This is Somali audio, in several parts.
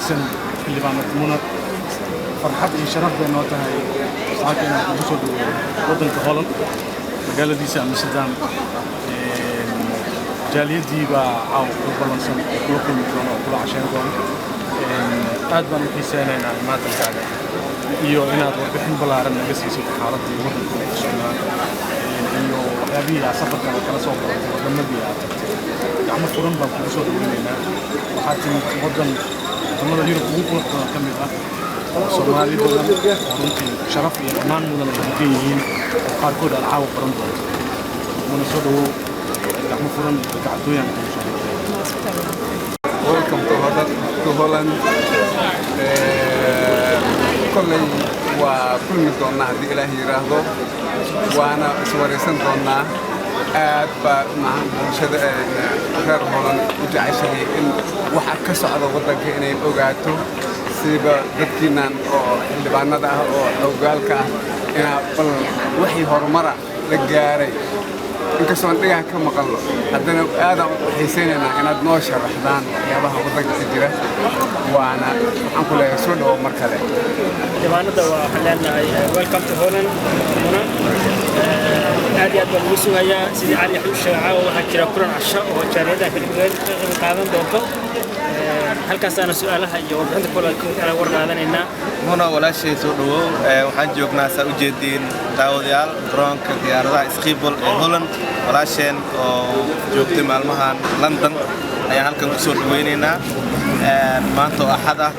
wanaagsan xildhibaanad Muna farxad iyo sharaf bay noo tahay saaka inaan ugu soo dhaweeyo waddanka Holland magaaladiisa Amsterdam jaaliyadii baa caaw u balansan kula kulmi doona oo kula cashayn doona aad baan u xiiseynaynaa maadankaaga iyo inaad warbixin ballaaran naga siisid xaaladii waddanka ku sugnaa iyo waxyaabihii aad safarkan kala soo qabatay waddamadii aad tagtay gacmo furan baan kugu soo dhaweynaynaa waxaad timid waddamada Yurub ugu qurux badan ka mid ah Soomaali badan runtii sharaf iyo ammaan mudan ay degan yihiin oo qaarkood aad caawa qaran doonto muna soo dhawow gacmo furan iyo gacdooyan kugu soo Welcome to Holland. Kolley waa kulmi doonnaa haddii Ilaahay yiraahdo waana iswaraysan doonnaa aad baa bulshada reer Holland u jeceshahay in waxa ka socda waddanka inay ogaato siba dadkiinan oo xildhibaanada ah oo hogaalka ah inaa bal wixii horumara la gaaray inkastoo aan dhigaha ka maqalno haddana aadaan u xiiseynaynaa inaad noo sharaxdaan waxyaabaha waddanka ka jira waana waxaan ku leeyahay soo dhawo mar kale xildhibaanada waxaan leenahay welcome to Holland aad iyo aad baan ugu sugayaa sidii cali xuu sheegay waxaa jira kulan casho oo jaaliyadaha kala duwan ka qaadan doonto halkaas ana su'aalaha iyo warbixinta kala warqaadanaynaa Muna walaashay soo dhawow waxaan joognaa saa u jeedin daawadayaal garoonka diyaaradaha Schiphol ee Holland walaasheen oo joogtay maalmahan London ayaan halkan u soo dhaweynaynaa maanta oo axad ah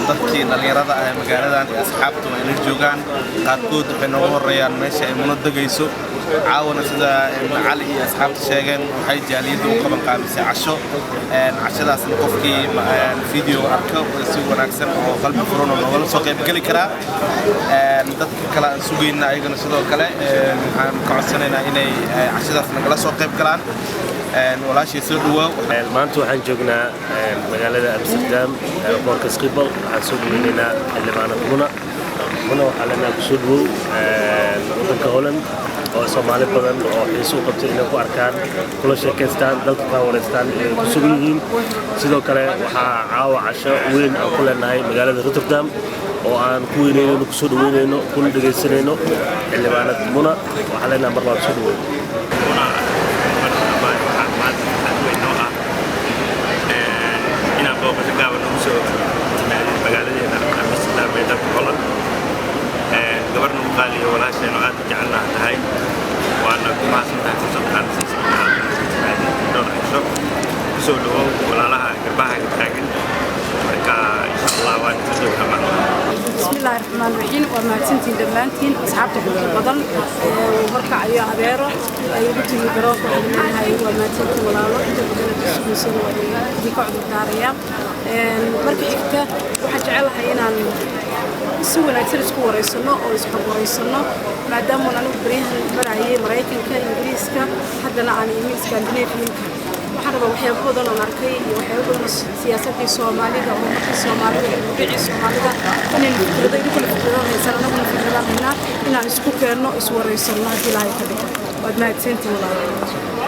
dadkii dhalinyarada ah ee magaaladan iyo asxaabtu ay la joogaan qaarkood waxay noogu horeeyaan meesha ay Muna degayso caawana sida cali iyo asxaabta sheegeen waxay jaaliyadu u qaban qaabisay casho cashadaasna qofkii video arka si wanaagsan oo qalbi furan oo looga soo qayb gali karaa dadka kale aan sugayna ayagana sidoo kale waxaan ka codsanaynaa inay cashadaas nagala soo qayb galaan walaashii soo dhawow maanta waxaan joognaa magaalada Amsterdam boorka Schiphol waxaan soo dhaweynaynaa xildhibaanad Muna waxaa leenahay ku soo dhawow waddanka Holland oo Soomaali badan oo xiiso u qabtay inay ku arkaan kula sheekaystaan dalka ka wareystaan ay ku sugan yihiin sidoo kale waxaa caawa casho weyn aan ku leenahay magaalada Rotterdam oo aan ku weynayno ku soo dhaweynayno kuna dhageysanayno xildhibaanad Muna waxaa leenahay mar labaad soo dhaweyn gabarna qaaliyo walaasheen oo aad u jecelnahay tahay waana ku mahadsantahay fursaddan siisay kusoo dhawow walaalaha garbaha taagan marka insha Allah waan soo dhawaanaa bismillaahir rahmaanir rahiim waa mahadsantiin dhammaantiin asxaabta badan marka ayaa adeero ay ugu timi garoonka waxay waa mahadsantiin walaalo inta badan isugu waa idin ka cudub daaraya marka xigta waxaan jecelahay inaan si wanaagsan isku wareysano oo isku wareysano maadaama aan anigu bariyahan marayay Mareykanka Ingiriiska haddana aan imi Scandinavian-ka waxaan rabaa waxyaabo badan oo arkay iyo waxyaabo badan siyaasadda Soomaalida oo markii Soomaalida iyo Soomaalida inay fikrado iyo kala fikrado haysan anaguna fikradaha inaan isku keenno is wareysano haddii Ilaahay ka dhigo waad mahadsantiin walaalayaal